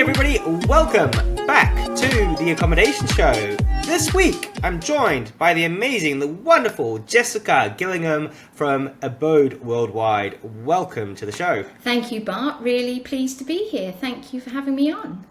everybody, welcome back to the Accommodation Show. This week, I'm joined by the amazing, the wonderful Jessica Gillingham from Abode Worldwide. Welcome to the show. Thank you, Bart. Really pleased to be here. Thank you for having me on.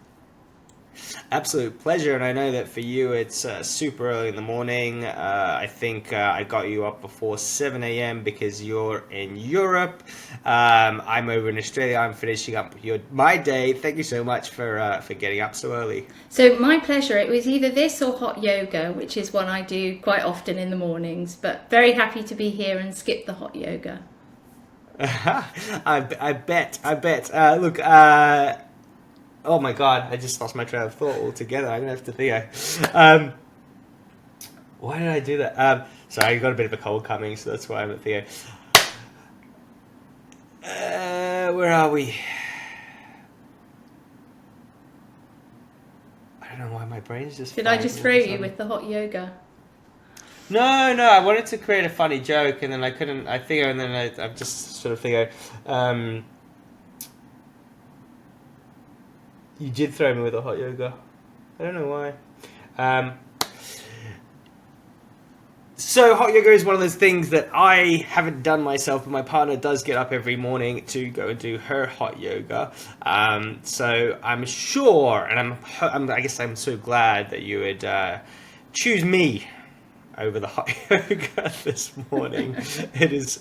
Absolute pleasure, and I know that for you it's super early in the morning. I think I got you up before 7 a.m. because you're in Europe. I'm over in Australia. I'm finishing up my day. Thank you so much for getting up so early. So my pleasure. It was either this or hot yoga, which is what I do quite often in the mornings, but very happy to be here and skip the hot yoga. I bet. Look, oh my god, I just lost my train of thought altogether. I'm going to have to think. Why did I do that? Sorry, I got a bit of a cold coming, so that's why I'm at Theo. Where are we? I don't know why my brain's just... Did I just throw you with the hot yoga? No, I wanted to create a funny joke, and then I couldn't, I just sort of figure... You did throw me with a hot yoga. I don't know why. So hot yoga is one of those things that I haven't done myself, but my partner does get up every morning to go and do her hot yoga. So I'm sure, and I guess I'm so glad that you would choose me over the hot yoga this morning. It is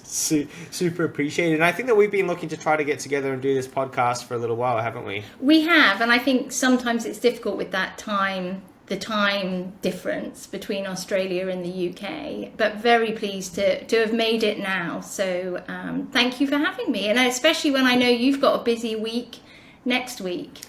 super appreciated, and I think that we've been looking to try to get together and do this podcast for a little while, haven't we? We have, and I think sometimes it's difficult with that the time difference between Australia and the UK, but very pleased to have made it now. So thank you for having me, and especially when I know you've got a busy week next week.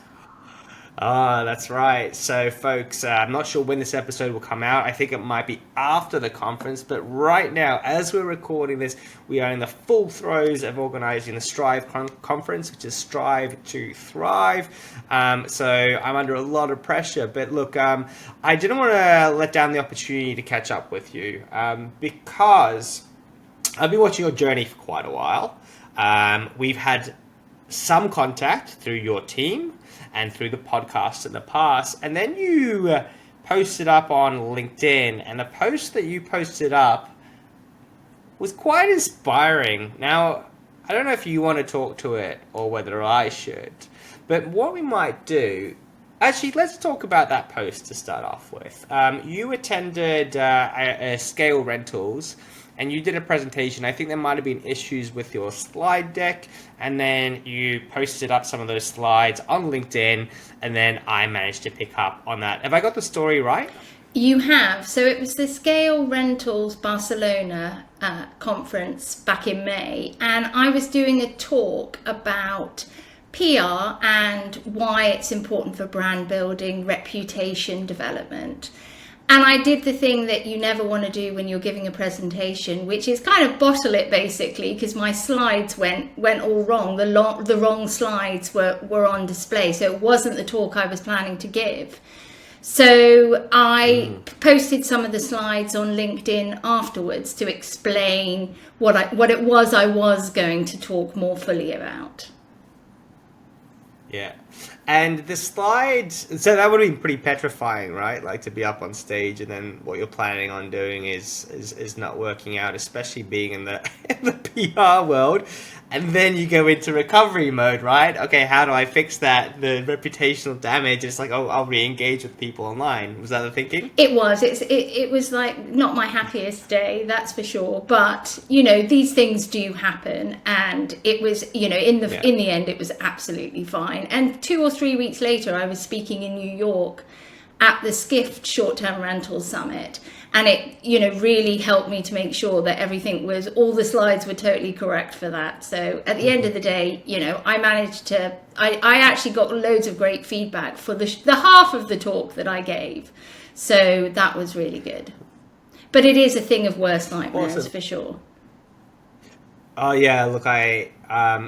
That's right. So, folks, I'm not sure when this episode will come out. I think it might be after the conference, but right now, as we're recording this, we are in the full throes of organizing the Strive conference, which is Strive to Thrive. So I'm under a lot of pressure, but look, I didn't want to let down the opportunity to catch up with you, because I've been watching your journey for quite a while. We've had some contact through your team and through the podcast in the past, and then you posted up on LinkedIn, and the post that you posted up was quite inspiring. Now, I don't know if you want to talk to it or whether I should, but what we might do, actually, let's talk about that post to start off with. You attended a Scale Rentals, and you did a presentation. I think there might have been issues with your slide deck, and then you posted up some of those slides on LinkedIn, and then I managed to pick up on that. Have I got the story right? You have. So it was the Scale Rentals Barcelona conference back in May, and I was doing a talk about PR and why it's important for brand building, reputation development. And I did the thing that you never want to do when you're giving a presentation, which is kind of bottle it, basically, because my slides went all wrong. The wrong slides were on display, so it wasn't the talk I was planning to give. So I posted some of the slides on LinkedIn afterwards to explain what it was I was going to talk more fully about. Yeah. And the slides, so that would have been pretty petrifying, right? Like to be up on stage and then what you're planning on doing is not working out, especially being in the PR world. And then you go into recovery mode, right? Okay, how do I fix that? The reputational damage. It's like, oh, I'll re-engage with people online. Was that the thinking? It was. It was like not my happiest day, that's for sure. But these things do happen, and it was in the end it was absolutely fine. And 2 or 3 weeks later, I was speaking in New York at the Skift Short-Term Rental Summit, and it really helped me to make sure that all the slides were totally correct for that. So at the end of the day, I managed to I actually got loads of great feedback for the half of the talk that I gave, so that was really good. But it is a thing of worst nightmares, awesome. For sure. Oh yeah, look,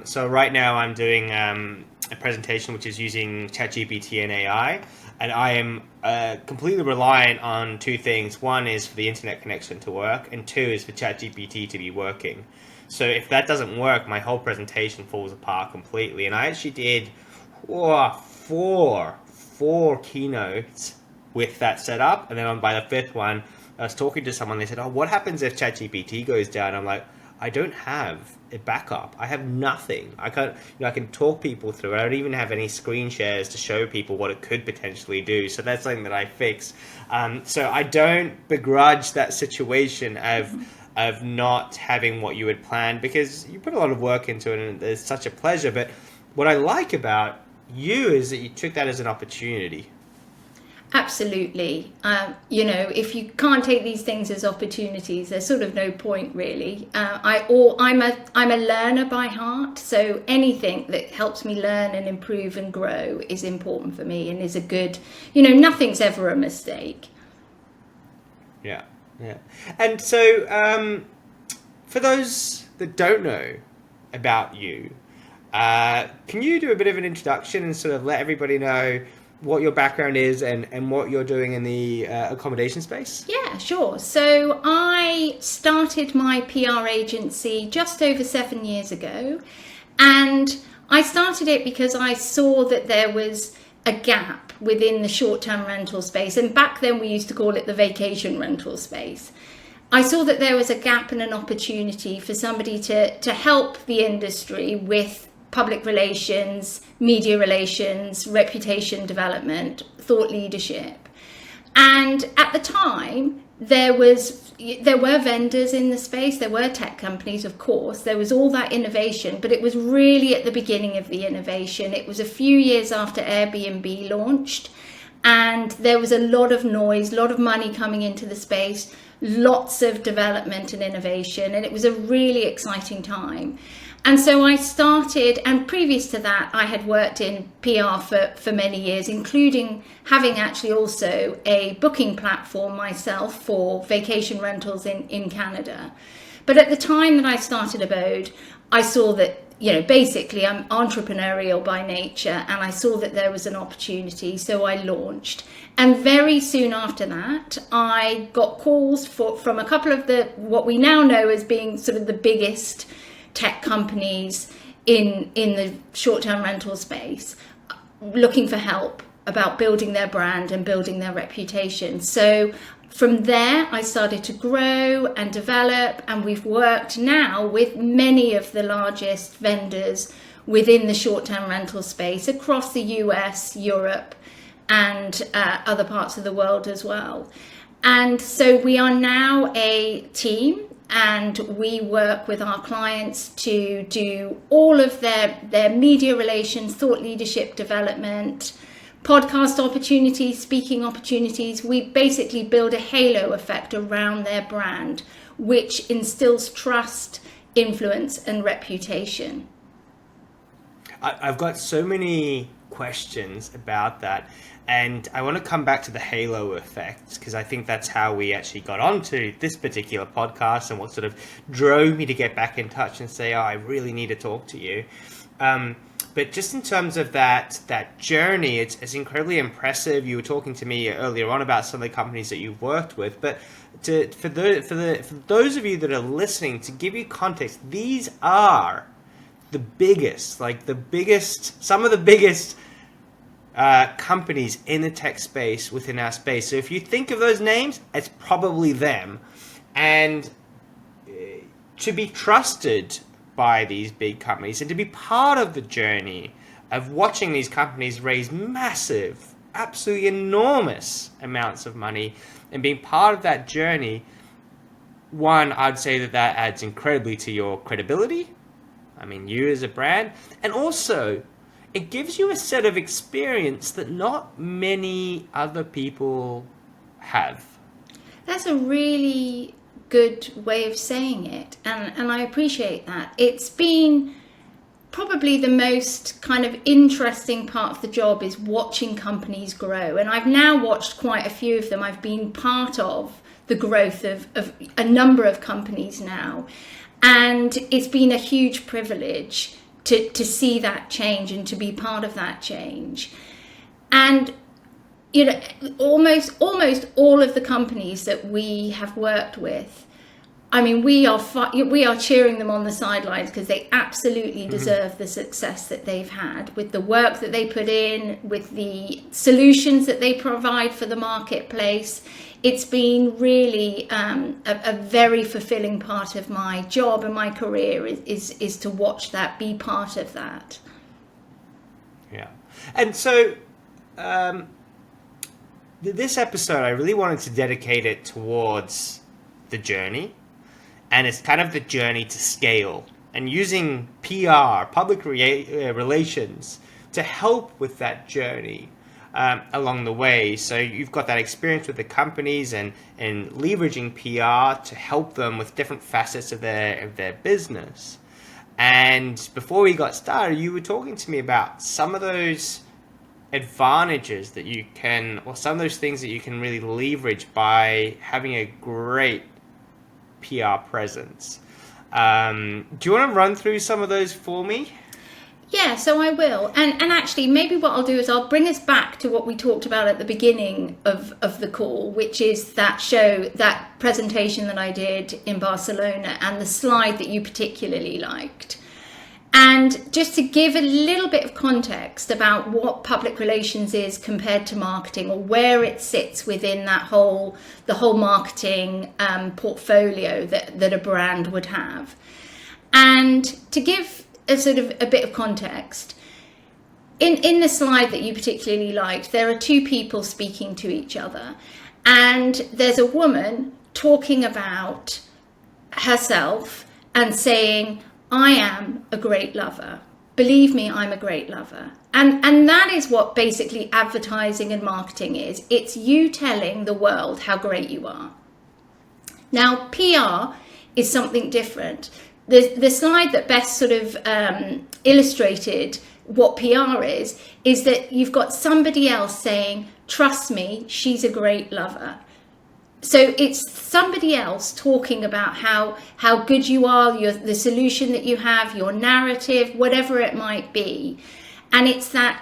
so right now I'm doing a presentation which is using ChatGPT and AI, and I am completely reliant on two things. One is for the internet connection to work, and two is for ChatGPT to be working. So if that doesn't work, my whole presentation falls apart completely. And I actually did four keynotes with that setup, and then by the fifth one, I was talking to someone. They said, "Oh, what happens if ChatGPT goes down?" I'm like, I don't have a backup. I have nothing. I can't. I can talk people through it. I don't even have any screen shares to show people what it could potentially do. So that's something that I fix. So I don't begrudge that situation of not having what you had planned, because you put a lot of work into it and it's such a pleasure. But what I like about you is that you took that as an opportunity. Absolutely. If you can't take these things as opportunities, there's sort of no point really. I'm a learner by heart, so anything that helps me learn and improve and grow is important for me and is a good, nothing's ever a mistake. Yeah. And so for those that don't know about you, can you do a bit of an introduction and sort of let everybody know what your background is and what you're doing in the accommodation space? Yeah, sure. So I started my PR agency just over 7 years ago, and I started it because I saw that there was a gap within the short-term rental space, and back then we used to call it the vacation rental space. I saw that there was a gap and an opportunity for somebody to help the industry with public relations, media relations, reputation development, thought leadership. And at the time, there were vendors in the space, there were tech companies, of course, there was all that innovation, but it was really at the beginning of the innovation. It was a few years after Airbnb launched, and there was a lot of noise, a lot of money coming into the space, lots of development and innovation, and it was a really exciting time. And so I started, and previous to that, I had worked in PR for many years, including having actually also a booking platform myself for vacation rentals in Canada. But at the time that I started Abode, I saw that, basically I'm entrepreneurial by nature, and I saw that there was an opportunity, so I launched. And very soon after that, I got calls from a couple of what we now know as being sort of the biggest tech companies in the short-term rental space, looking for help about building their brand and building their reputation. So from there, I started to grow and develop, and we've worked now with many of the largest vendors within the short-term rental space across the US, Europe, and other parts of the world as well. And so we are now a team, and we work with our clients to do all of their media relations, thought leadership development, podcast opportunities, speaking opportunities. We basically build a halo effect around their brand, which instills trust, influence, and reputation. I've got so many questions about that. And I want to come back to the halo effect, because I think that's how we actually got onto this particular podcast and what sort of drove me to get back in touch and say, oh, I really need to talk to you. But just in terms of that journey, it's incredibly impressive. You were talking to me earlier on about some of the companies that you've worked with. But for those of you that are listening, to give you context, these are some of the biggest companies in the tech space within our space. So if you think of those names, it's probably them. And to be trusted by these big companies and to be part of the journey of watching these companies raise massive, absolutely enormous amounts of money and being part of that journey, one, I'd say that adds incredibly to your credibility. I mean, you as a brand, and also it gives you a set of experience that not many other people have. That's a really good way of saying it, and I appreciate that. It's been probably the most kind of interesting part of the job is watching companies grow, and I've now watched quite a few of them. I've been part of the growth of a number of companies now, and it's been a huge privilege to see that change and to be part of that change. And you know, almost all of the companies that we have worked with, I mean, we are cheering them on the sidelines because they absolutely deserve the success that they've had with the work that they put in, with the solutions that they provide for the marketplace. It's been really a very fulfilling part of my job and my career is to watch that, be part of that. Yeah. And so this episode, I really wanted to dedicate it towards the journey. And it's kind of the journey to scale and using PR, public relations, to help with that journey along the way. So you've got that experience with the companies and leveraging PR to help them with different facets of their business. And before we got started, you were talking to me about some of those advantages that you can, or some of those things that you can really leverage by having a great PR presence. Do you want to run through some of those for me? Yeah, so I will. And actually, maybe what I'll do is I'll bring us back to what we talked about at the beginning of the call, which is that presentation that I did in Barcelona and the slide that you particularly liked. And just to give a little bit of context about what public relations is compared to marketing, or where it sits within the whole marketing portfolio that a brand would have. And to give a sort of a bit of context, in the slide that you particularly liked, there are two people speaking to each other. And there's a woman talking about herself and saying, I am a great lover. Believe me, I'm a great lover. And that is what basically advertising and marketing is. It's you telling the world how great you are. Now, PR is something different. The slide that best sort of illustrated what PR is that you've got somebody else saying, trust me, she's a great lover. So it's somebody else talking about how good you are, the solution that you have, your narrative, whatever it might be. And it's that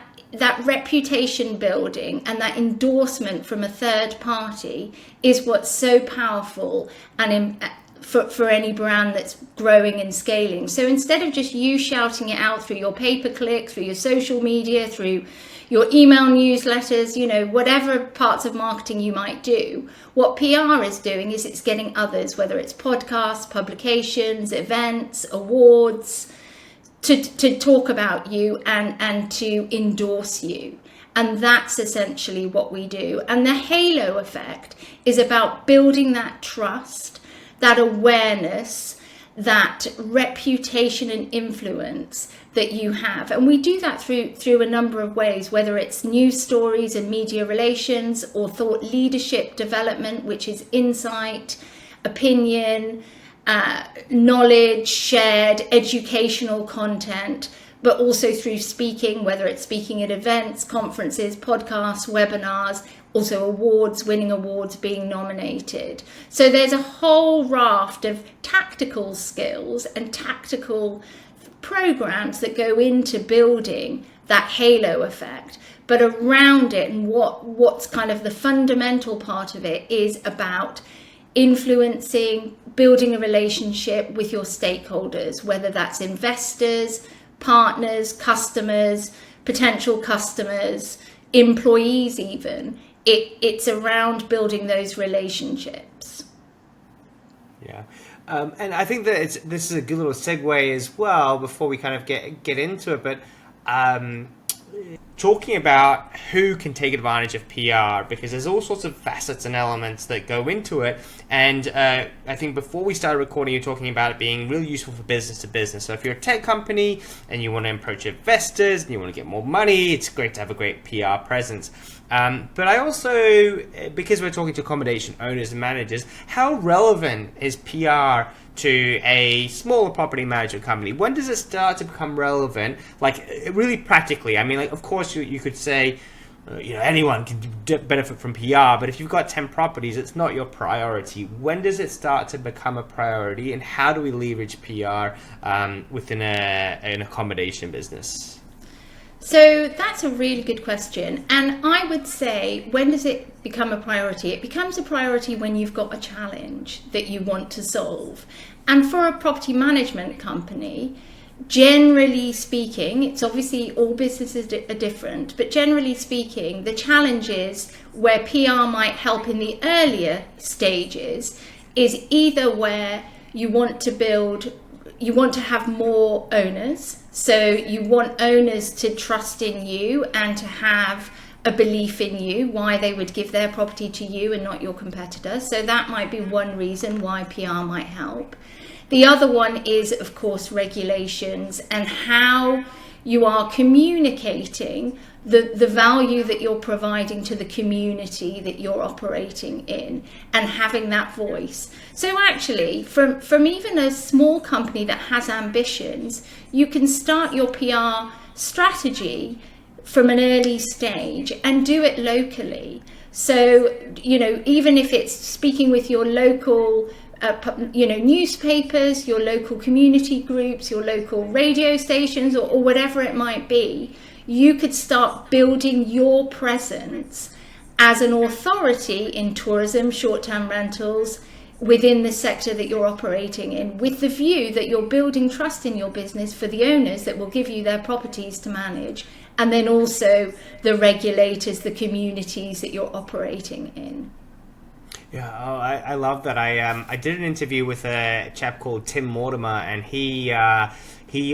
reputation building and that endorsement from a third party is what's so powerful and for any brand that's growing and scaling. So instead of just you shouting it out through your pay-per-click, through your social media, through your email newsletters, whatever parts of marketing you might do, what PR is doing is it's getting others, whether it's podcasts, publications, events, awards, to talk about you and to endorse you. And that's essentially what we do. And the halo effect is about building that trust, that awareness, that reputation and influence that you have. And we do that through a number of ways, whether it's news stories and media relations, or thought leadership development, which is insight, opinion, knowledge, shared educational content, but also through speaking, whether it's speaking at events, conferences, podcasts, webinars, also awards, winning awards, being nominated. So there's a whole raft of tactical skills and tactical programs that go into building that halo effect. But around it, and what's kind of the fundamental part of it, is about influencing, building a relationship with your stakeholders, whether that's investors, partners, customers, potential customers, employees even. It's around building those relationships. Yeah. And I think that this is a good little segue as well before we kind of get into it. But talking about who can take advantage of PR, because there's all sorts of facets and elements that go into it. And I think before we started recording, you're talking about it being really useful for business to business. So if you're a tech company and you want to approach investors and you want to get more money, it's great to have a great PR presence. But I also, because we're talking to accommodation owners and managers, how relevant is PR to a smaller property management company? When does it start to become relevant? Like, really practically, I mean, like, of course you could say, anyone can benefit from PR, but if you've got 10 properties, it's not your priority. When does it start to become a priority, and how do we leverage PR within an accommodation business? So that's a really good question. And I would say, when does it become a priority? It becomes a priority when you've got a challenge that you want to solve. And for a property management company, generally speaking, it's obviously all businesses are different, but generally speaking, the challenge is where PR might help in the earlier stages is either where you want to have more owners. So you want owners to trust in you and to have a belief in you, why they would give their property to you and not your competitor. So that might be one reason why PR might help. The other one is, of course, regulations and how you are communicating the value that you're providing to the community that you're operating in and having that voice. So actually, from even a small company that has ambitions, you can start your PR strategy from an early stage and do it locally. So, even if it's speaking with your local newspapers, your local community groups, your local radio stations, or whatever it might be, you could start building your presence as an authority in tourism, short-term rentals, within the sector that you're operating in, with the view that you're building trust in your business for the owners that will give you their properties to manage, and then also the regulators, the communities that you're operating in. Yeah, I love that. I did an interview with a chap called Tim Mortimer, and he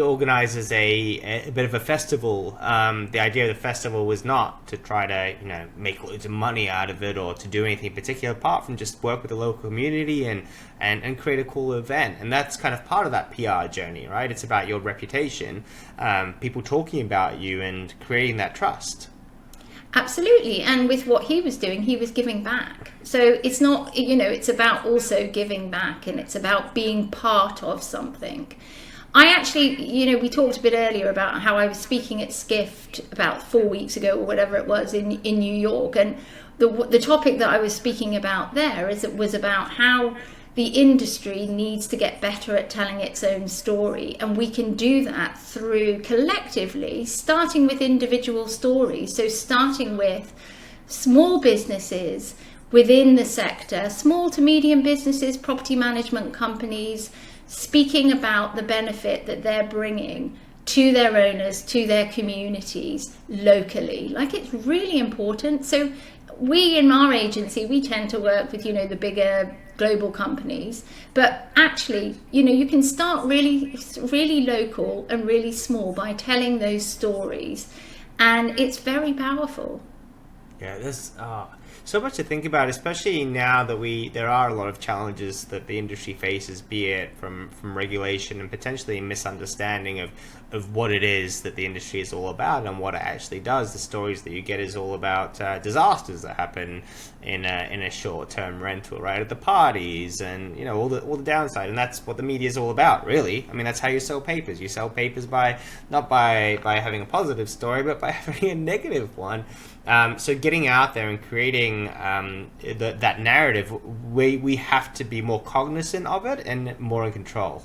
organizes a bit of a festival. The idea of the festival was not to try to make loads of money out of it or to do anything particular, apart from just work with the local community and create a cool event. And that's kind of part of that PR journey, right? It's about your reputation, people talking about you and creating that trust. Absolutely. And with what he was doing, he was giving back. So it's not, it's about also giving back, and it's about being part of something. I actually, we talked a bit earlier about how I was speaking at Skift about 4 weeks ago or whatever it was in New York. And the topic that I was speaking about there was about how the industry needs to get better at telling its own story, and we can do that through collectively starting with individual stories. So starting with small businesses within the sector, small to medium businesses, property management companies, speaking about the benefit that they're bringing to their owners, to their communities locally. Like, it's really important. So we in our agency, we tend to work with the bigger global companies, but actually you can start really local and really small by telling those stories, and it's very powerful. Yeah, there's so much to think about, especially now that there are a lot of challenges that the industry faces, be it from regulation and potentially misunderstanding of what it is that the industry is all about and what it actually does. The stories that you get is all about disasters that happen in a short-term rental, right, at the parties, and all the downside, and that's what the media is all about, really. I mean, that's how you sell papers. You sell papers not by having a positive story, but by having a negative one. So getting out there and creating that narrative, we have to be more cognizant of it and more in control.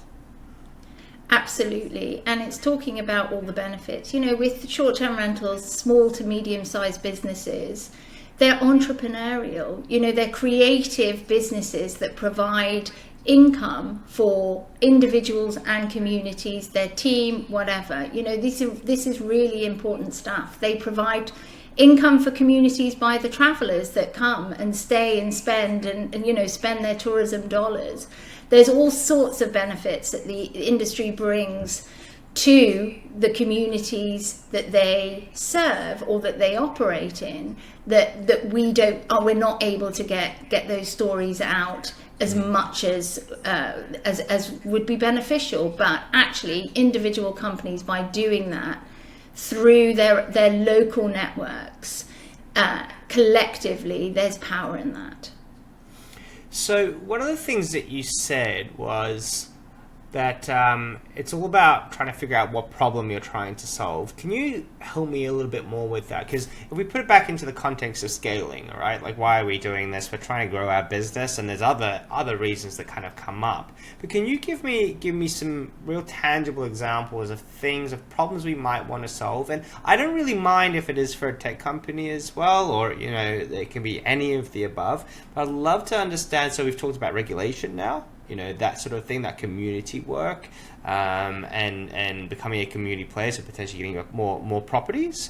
Absolutely. And it's talking about all the benefits. With short-term rentals, small to medium-sized businesses, they're entrepreneurial. They're creative businesses that provide income for individuals and communities, their team, whatever. This is really important stuff. They provide income for communities by the travelers that come and stay and spend and spend their tourism dollars. There's all sorts of benefits that the industry brings to the communities that they serve or that they operate in, that we're not able to get those stories out as much as would be beneficial. But actually, individual companies, by doing that through their local networks, collectively, there's power in that. So one of the things that you said was that it's all about trying to figure out what problem you're trying to solve. Can you help me a little bit more with that? Because if we put it back into the context of scaling, all right, like why are we doing this? We're trying to grow our business, and there's other reasons that kind of come up. But can you give me some real tangible examples of things, of problems we might want to solve? And I don't really mind if it is for a tech company as well, or you know, it can be any of the above. But I'd love to understand. So we've talked about regulation now. You know, that sort of thing, that community work, and becoming a community player, so potentially getting more properties.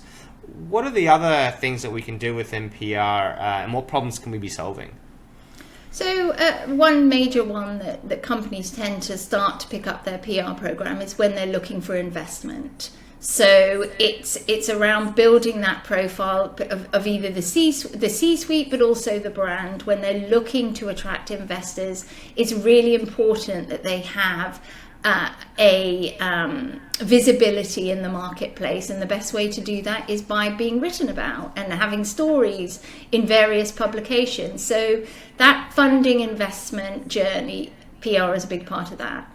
What are the other things that we can do within PR, and what problems can we be solving? So one major one that companies tend to start to pick up their PR program is when they're looking for investment. So it's around building that profile of either the C-suite, but also the brand. When they're looking to attract investors, it's really important that they have a visibility in the marketplace, and the best way to do that is by being written about and having stories in various publications. So that funding investment journey, PR is a big part of that.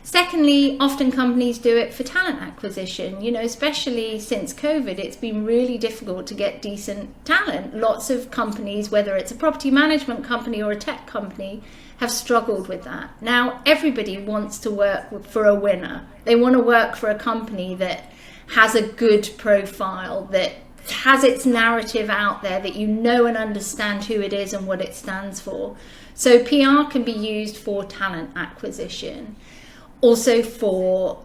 Secondly, often companies do it for talent acquisition. You know, especially since COVID, it's been really difficult to get decent talent. Lots of companies, whether it's a property management company or a tech company, have struggled with that. Now, everybody wants to work for a winner. They want to work for a company that has a good profile, that has its narrative out there, that you know and understand who it is and what it stands for. So PR can be used for talent acquisition. Also for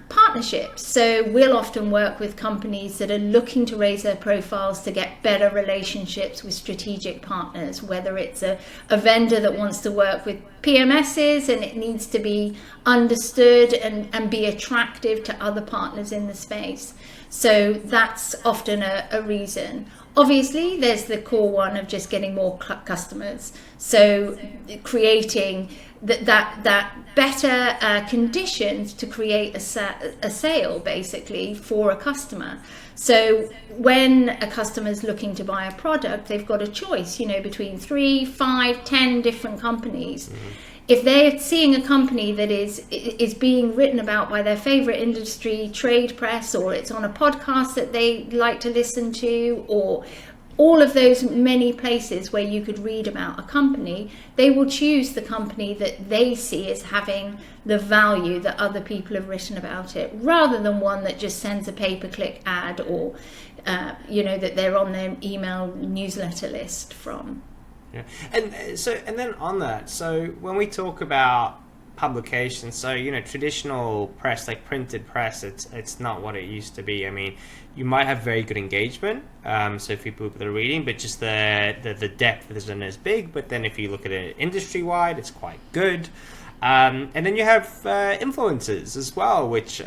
partnerships. So we'll often work with companies that are looking to raise their profiles to get better relationships with strategic partners, whether it's a vendor that wants to work with PMSs and it needs to be understood and be attractive to other partners in the space. So that's often a reason. Obviously, there's the core one of just getting more customers. So creating that better conditions to create a sale, basically, for a customer. So when a customer is looking to buy a product, they've got a choice, you know, between 3, 5, 10 different companies. Mm-hmm. If they're seeing a company that is being written about by their favorite industry trade press, or it's on a podcast that they like to listen to, or all of those many places where you could read about a company, they will choose the company that they see as having the value that other people have written about it, rather than one that just sends a pay-per-click ad, or you know, that they're on their email newsletter list from. Yeah. And then on that, so when we talk about publications, so you know, traditional press, like printed press, it's not what it used to be. I mean, you might have very good engagement, so if people are reading, but just the depth isn't as big. But then if you look at it industry wide, it's quite good. And then you have influencers as well, which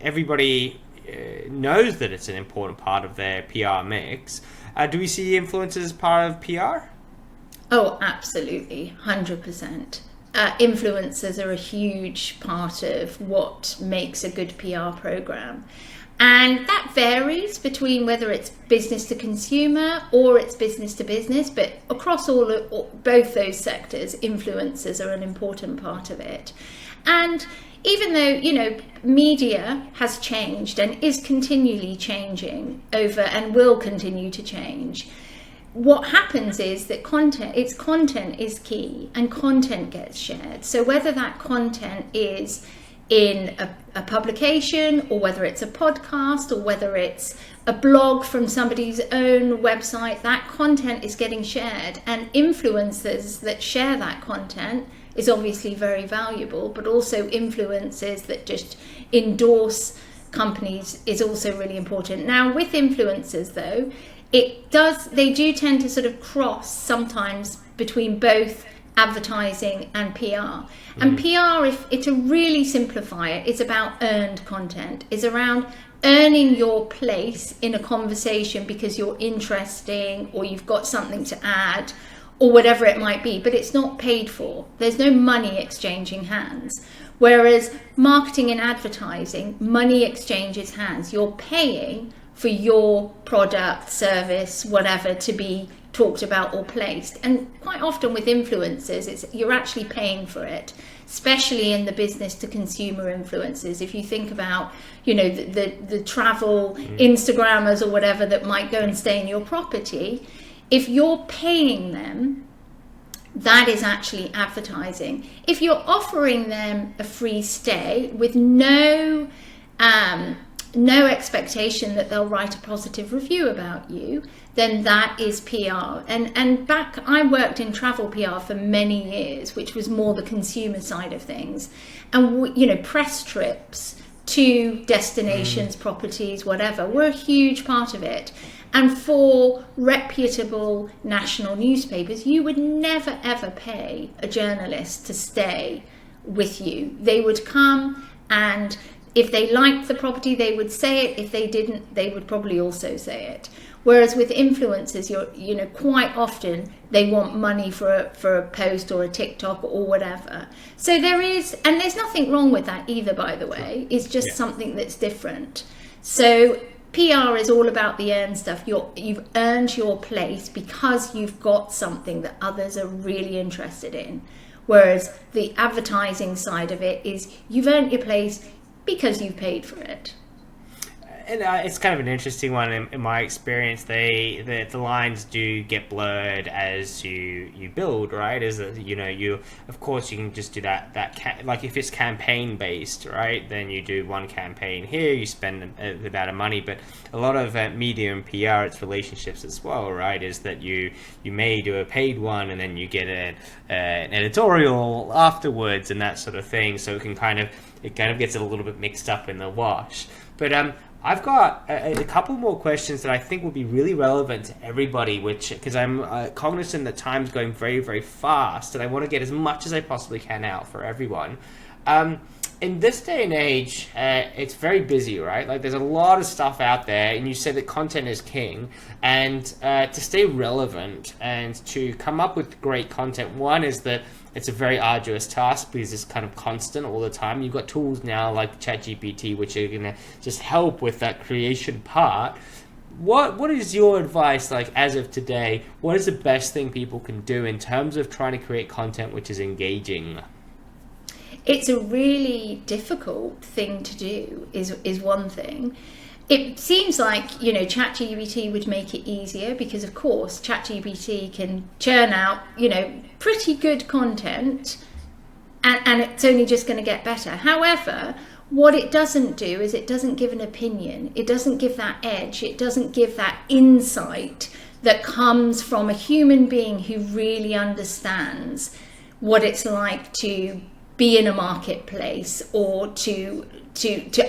everybody knows that it's an important part of their PR mix. Do we see influencers as part of PR? Oh, absolutely, 100%. Influencers are a huge part of what makes a good PR program. And that varies between whether it's business to consumer or it's business to business, but across both those sectors, influencers are an important part of it. And even though, you know, media has changed and is continually changing over and will continue to change, what happens is that content is key, and content gets shared. So whether that content is in a publication, or whether it's a podcast, or whether it's a blog from somebody's own website, that content is getting shared. And influencers that share that content is obviously very valuable, but also influencers that just endorse companies is also really important. Now, with influencers though, they do tend to sort of cross sometimes between both advertising and PR. And PR, if to really simplify it, is about earned content. It's around earning your place in a conversation because you're interesting, or you've got something to add, or whatever it might be, but it's not paid for. There's no money exchanging hands. Whereas marketing and advertising, money exchanges hands. You're paying for your product, service, whatever, to be talked about or placed. And quite often with influencers, you're actually paying for it, especially in the business to consumer influencers. If you think about, the travel Instagrammers or whatever that might go and stay in your property, if you're paying them, that is actually advertising. If you're offering them a free stay with no expectation that they'll write a positive review about you, then that is PR. And I worked in travel PR for many years, which was more the consumer side of things. And press trips to destinations, properties, whatever, were a huge part of it. And for reputable national newspapers, you would never ever pay a journalist to stay with you. They would come, and if they liked the property, they would say it. If they didn't, they would probably also say it. Whereas with influencers, quite often they want money for a post or a TikTok or whatever. So there's nothing wrong with that either, by the way. It's just something that's different. So PR is all about the earn stuff. You've earned your place because you've got something that others are really interested in. Whereas the advertising side of it is you've earned your place because you've paid for it. And it's kind of an interesting one in my experience. The lines do get blurred as you build, right? As you of course you can just do that like if it's campaign based, right? Then you do one campaign here, you spend the amount of money. But a lot of media and PR, it's relationships as well, right? Is that you may do a paid one and then you get an editorial afterwards and that sort of thing. So it kind of gets a little bit mixed up in the wash. But I've got a couple more questions that I think will be really relevant to everybody, because I'm cognizant that time's going very, very fast, and I want to get as much as I possibly can out for everyone. In this day and age, it's very busy, right? Like there's a lot of stuff out there, and you said that content is king, and to stay relevant and to come up with great content, one is that it's a very arduous task because it's kind of constant all the time. You've got tools now like ChatGPT, which are going to just help with that creation part. What is your advice, like as of today? What is the best thing people can do in terms of trying to create content which is engaging? It's a really difficult thing to do, is one thing. It seems like, ChatGPT would make it easier because, of course, ChatGPT can churn out, pretty good content and it's only just going to get better. However, what it doesn't do is it doesn't give an opinion. It doesn't give that edge. It doesn't give that insight that comes from a human being who really understands what it's like to be in a marketplace or to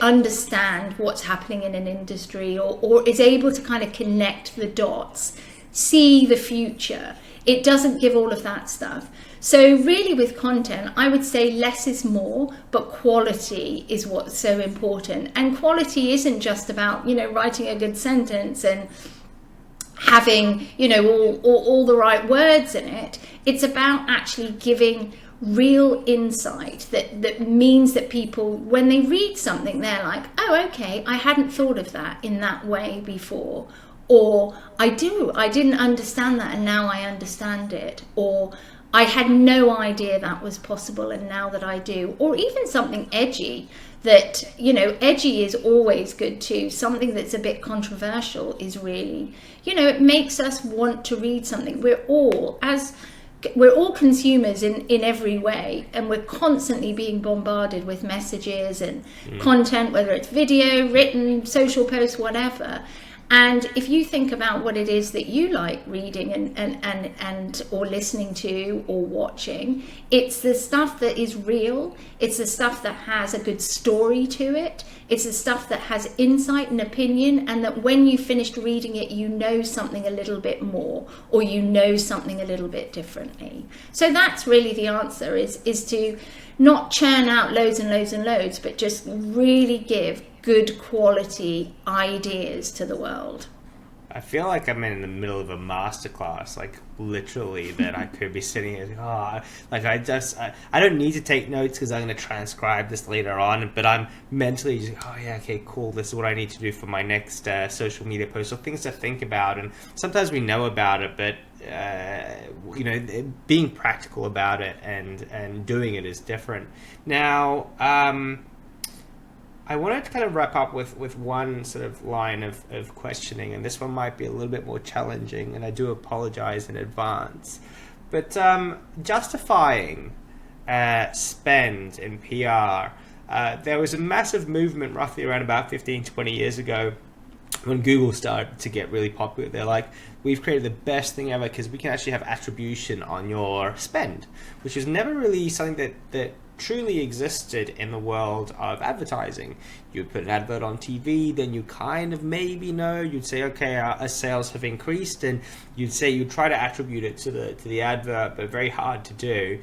understand what's happening in an industry or is able to kind of connect the dots, see the future. It doesn't give all of that stuff. So really with content, I would say less is more, but quality is what's so important. And quality isn't just about, writing a good sentence and having, all the right words in it. It's about actually giving real insight that means that people, when they read something, they're like, oh, okay, I hadn't thought of that in that way before. Or I didn't understand that and now I understand it. Or I had no idea that was possible and now that I do. Or even something edgy that, edgy is always good too. Something that's a bit controversial is really, it makes us want to read something. We're all consumers in every way, and we're constantly being bombarded with messages and content, whether it's video, written, social posts, whatever. And if you think about what it is that you like reading and or listening to or watching, it's the stuff that is real. It's the stuff that has a good story to it. It's the stuff that has insight and opinion, and that when you finished reading it, you know something a little bit more, or you know something a little bit differently. So that's really the answer, is to not churn out loads and loads and loads, but just really give good quality ideas to the world. I feel like I'm in the middle of a masterclass, like literally, that I could be sitting here, I don't need to take notes because I'm going to transcribe this later on, but I'm mentally just, okay, cool, this is what I need to do for my next social media post, or things to think about. And sometimes we know about it, but being practical about it and doing it is different. Now, I wanted to kind of wrap up with one sort of line of questioning, and this one might be a little bit more challenging, and I do apologize in advance. But justifying spend in PR, there was a massive movement roughly around about 15, 20 years ago when Google started to get really popular. They're like, we've created the best thing ever because we can actually have attribution on your spend, which was never really something that truly existed in the world of advertising. You'd put an advert on TV, then you kind of maybe know, you'd say, okay, our sales have increased, and you'd try to attribute it to the advert, but very hard to do.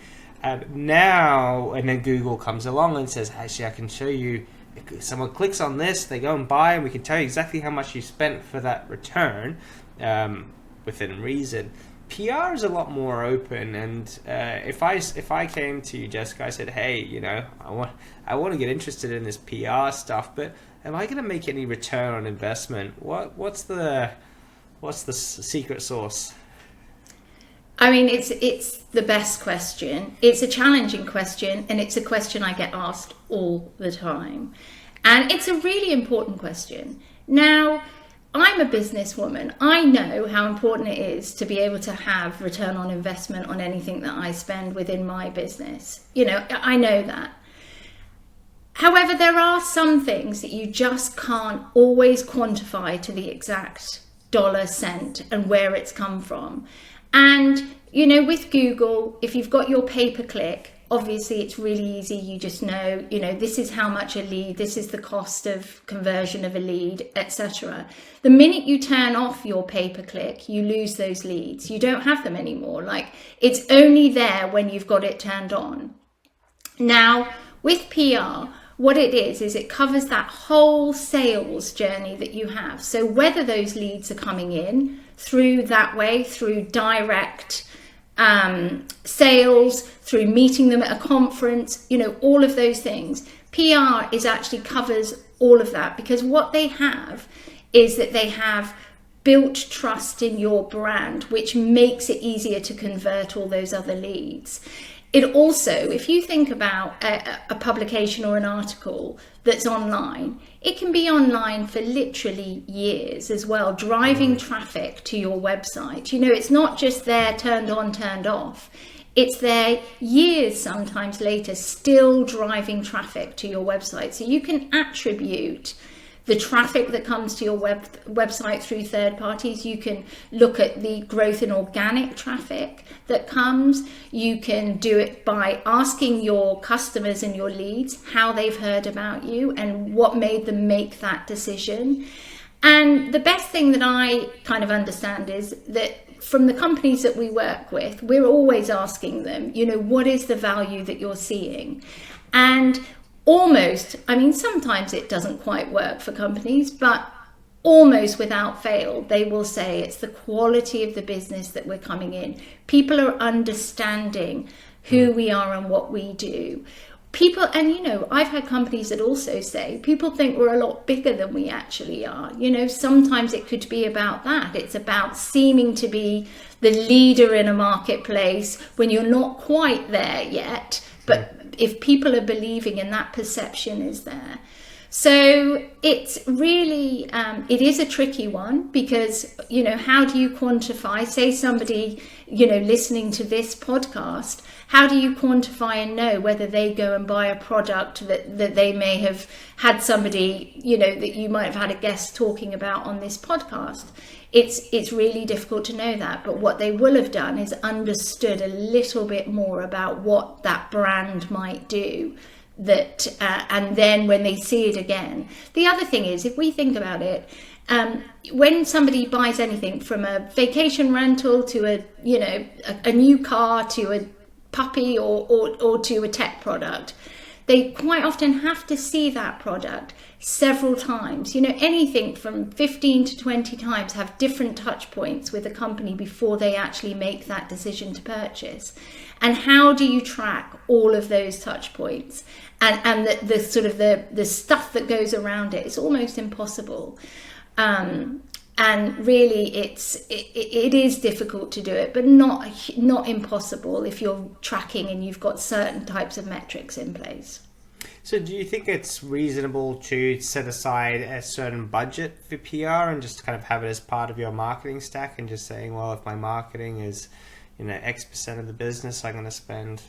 Now, and then Google comes along and says, actually, I can show you, if someone clicks on this, they go and buy, and we can tell you exactly how much you spent for that return within reason. PR is a lot more open, and if I came to you, Jessica, I said, hey, I want to get interested in this PR stuff, but am I going to make any return on investment? What's the secret sauce? I mean, it's the best question. It's a challenging question, and it's a question I get asked all the time. And it's a really important question. Now, I'm a businesswoman. I know how important it is to be able to have return on investment on anything that I spend within my business. I know that. However, there are some things that you just can't always quantify to the exact dollar cent and where it's come from. And, with Google, if you've got your pay-per-click, obviously it's really easy. You just know, this is how much a lead, this is the cost of conversion of a lead, etc. The minute you turn off your pay-per-click, you lose those leads. You don't have them anymore. Like, it's only there when you've got it turned on. Now, with PR, what it is it covers that whole sales journey that you have. So whether those leads are coming in through that way, through direct sales, through meeting them at a conference, all of those things, PR actually covers all of that, because what they have is that they have built trust in your brand, which makes it easier to convert all those other leads. It also, if you think about a publication or an article that's online, it can be online for literally years as well, driving traffic to your website. It's not just there turned on, turned off. It's there years, sometimes later, still driving traffic to your website. So you can attribute the traffic that comes to your website through third parties. You can look at the growth in organic traffic that comes. You can do it by asking your customers and your leads how they've heard about you and what made them make that decision. And the best thing that I kind of understand is that from the companies that we work with, we're always asking them, what is the value that you're seeing? And sometimes it doesn't quite work for companies, but almost without fail, they will say it's the quality of the business that we're coming in. People are understanding who we are and what we do. I've had companies that also say people think we're a lot bigger than we actually are. Sometimes it could be about that. It's about seeming to be the leader in a marketplace when you're not quite there yet, but if people are believing and that perception is there. So it's really, it is a tricky one, because, how do you quantify, say somebody, listening to this podcast, how do you quantify and know whether they go and buy a product that they may have had somebody, that you might have had a guest talking about on this podcast? It's really difficult to know that, but what they will have done is understood a little bit more about what that brand might do, and then when they see it again. The other thing is, if we think about it, when somebody buys anything from a vacation rental to a new car to a puppy or to a tech product, they quite often have to see that product several times. Anything from 15 to 20 times, have different touch points with a company before they actually make that decision to purchase. And how do you track all of those touch points and the sort of the stuff that goes around it? It's almost impossible. And really, it is difficult to do it, but not impossible if you're tracking and you've got certain types of metrics in place. So do you think it's reasonable to set aside a certain budget for PR and just kind of have it as part of your marketing stack, and just saying, well, if my marketing is, X% of the business, I'm going to spend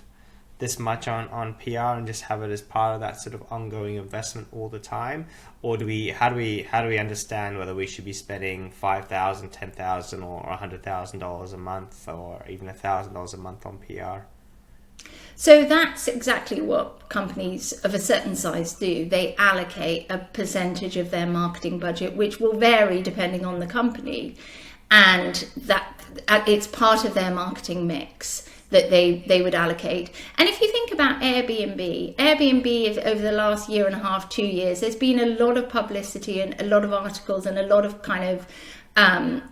this much on PR, and just have it as part of that sort of ongoing investment all the time? Or how do we understand whether we should be spending $5,000, $10,000 or $100,000 a month, or even $1,000 a month on PR? So that's exactly what companies of a certain size do. They allocate a percentage of their marketing budget, which will vary depending on the company, and that it's part of their marketing mix that they would allocate. And if you think about Airbnb over the last year and a half, 2 years, there's been a lot of publicity and a lot of articles and a lot of kind of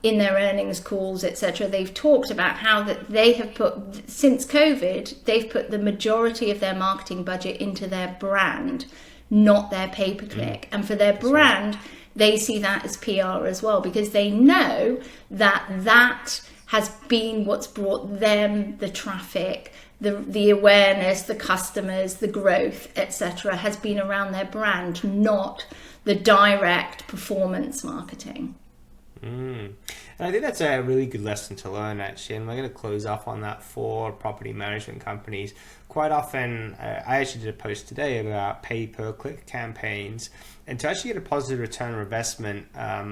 in their earnings calls, etc., they've talked about how that they have put, since COVID, they've put the majority of their marketing budget into their brand, not their pay-per-click. And for their brand, they see that as PR as well, because they know that has been what's brought them the traffic, the awareness, the customers, the growth, etc., has been around their brand, not the direct performance marketing. And I think that's a really good lesson to learn, actually, and we're going to close off on that for property management companies. Quite often, I actually did a post today about pay-per-click campaigns, and to actually get a positive return on investment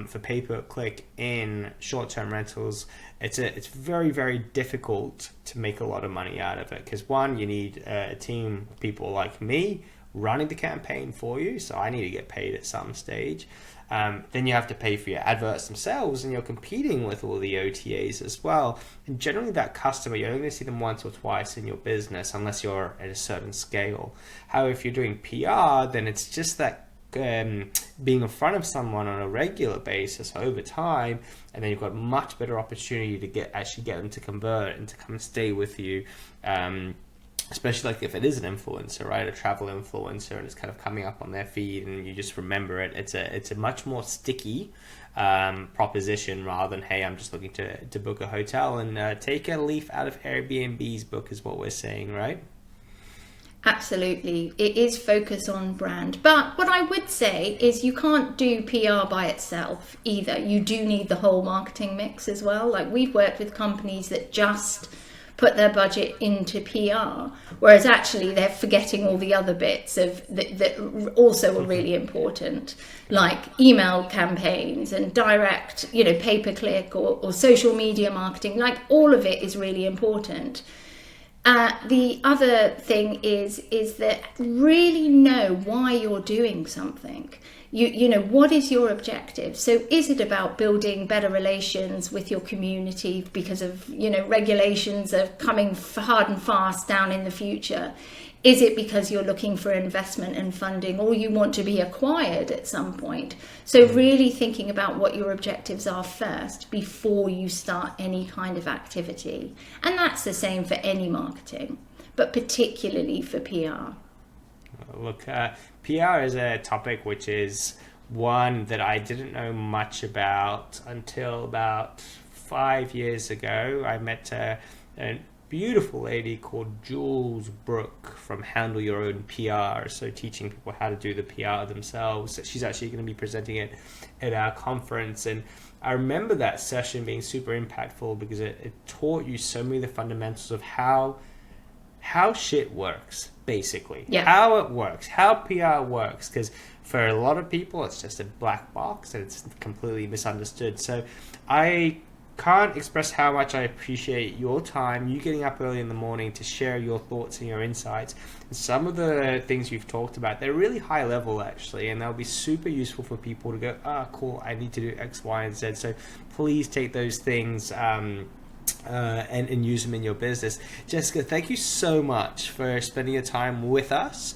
for pay-per-click in short-term rentals, it's very, very difficult to make a lot of money out of it, because one, you need a team of people like me running the campaign for you, so I need to get paid at some stage. Then you have to pay for your adverts themselves, and you're competing with all the OTAs as well. And generally that customer, you're only going to see them once or twice in your business unless you're at a certain scale. However, if you're doing PR, then it's just that being in front of someone on a regular basis over time, and then you've got much better opportunity to actually get them to convert and to come and stay with you. Especially like if it is an influencer, right, a travel influencer, and it's kind of coming up on their feed and you just remember it. It's a much more sticky proposition, rather than, hey, I'm just looking to book a hotel, and take a leaf out of Airbnb's book is what we're saying, right? Absolutely. It is focus on brand. But what I would say is you can't do PR by itself either. You do need the whole marketing mix as well. Like, we've worked with companies that just put their budget into PR, whereas actually they're forgetting all the other bits of that also are really important, like email campaigns and direct, pay-per-click or social media marketing. Like, all of it is really important. The other thing is that really know why you're doing something. You know, what is your objective? So is it about building better relations with your community because of, regulations are coming hard and fast down in the future? Is it because you're looking for investment and funding, or you want to be acquired at some point? So really thinking about what your objectives are first before you start any kind of activity. And that's the same for any marketing, but particularly for PR. Look, PR is a topic which is one that I didn't know much about until about 5 years ago. I met a beautiful lady called Jules Brooke from Handle Your Own PR, so teaching people how to do the PR themselves. She's actually going to be presenting it at our conference, and I remember that session being super impactful because it taught you so many of the fundamentals of how shit works, basically. Yeah. How it works, how PR works, because for a lot of people it's just a black box and it's completely misunderstood. So I can't express how much I appreciate your time, you getting up early in the morning to share your thoughts and your insights. And some of the things you've talked about, they're really high level actually, and they'll be super useful for people to go, cool, I need to do X, Y, and Z. So please take those things and use them in your business. Jessica, thank you so much for spending your time with us.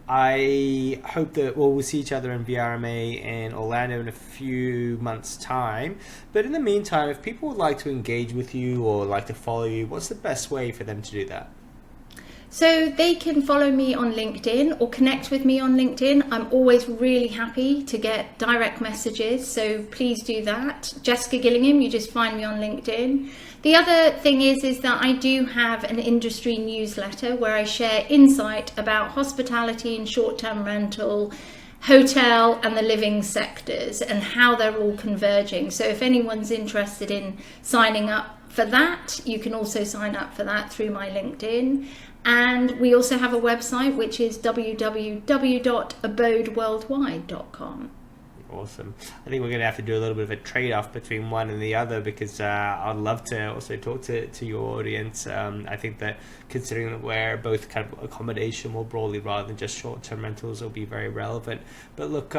I hope that we'll see each other in VRMA in Orlando in a few months' time. But in the meantime, if people would like to engage with you or like to follow you, what's the best way for them to do that? So they can follow me on LinkedIn or connect with me on LinkedIn. I'm always really happy to get direct messages, so please do that. Jessica Gillingham, you just find me on LinkedIn. The other thing is that I do have an industry newsletter where I share insight about hospitality and short-term rental, hotel and the living sectors and how they're all converging. So if anyone's interested in signing up for that, you can also sign up for that through my LinkedIn. And we also have a website, which is www.abodeworldwide.com. Awesome. I think we're going to have to do a little bit of a trade-off between one and the other, because I'd love to also talk to your audience. I think that considering that we're both kind of accommodation more broadly rather than just short-term rentals, will be very relevant. But look,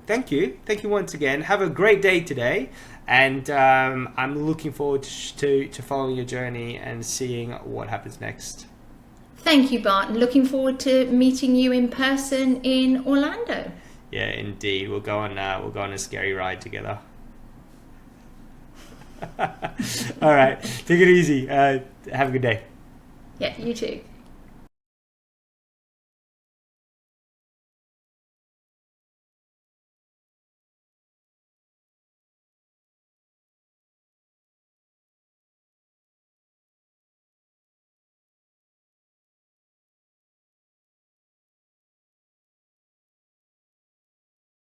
thank you once again. Have a great day today, and I'm looking forward to following your journey and seeing what happens next. Thank you, Bart, and looking forward to meeting you in person in Orlando. Yeah, indeed. We'll go on a scary ride together. All right, take it easy. Have a good day. Yeah, you too.